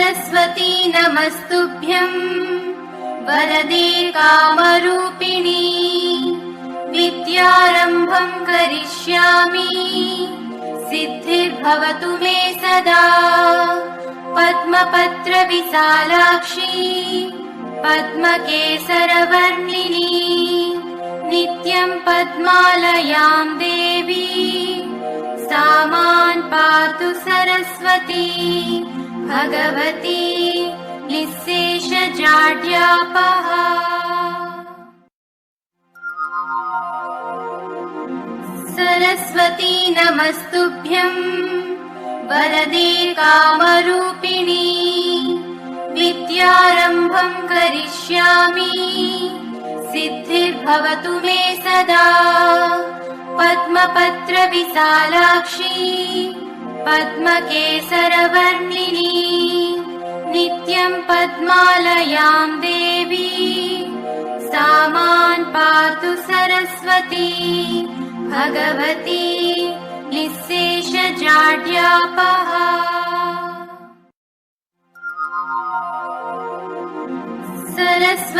सरस्वती नमस्तुभ्यं वरदे कामरूपिणी विद्यारम्भं करिष्यामि सिद्धिर्भवतु मे सदा। पद्मपत्र विशालाक्षी पद्मकेसरवर्णिनी नित्यं पद्मालयां देवी सा मां पातु सरस्वती भगवती निःशेषजाड्यापहा। सरस्वती नमस्तुभ्यं वरदे कामरूपिणी विद्यारम्भं करिष्यामि सिद्धिर्भवतु मे सदा। पद्मपत्र विशालाक्षी पद्मकेसरवर्णिनी नित्यं पद्मालयां देवी सा मां पातु सरस्वती भगवती निःशेषजाड्यापहा। सरस्वती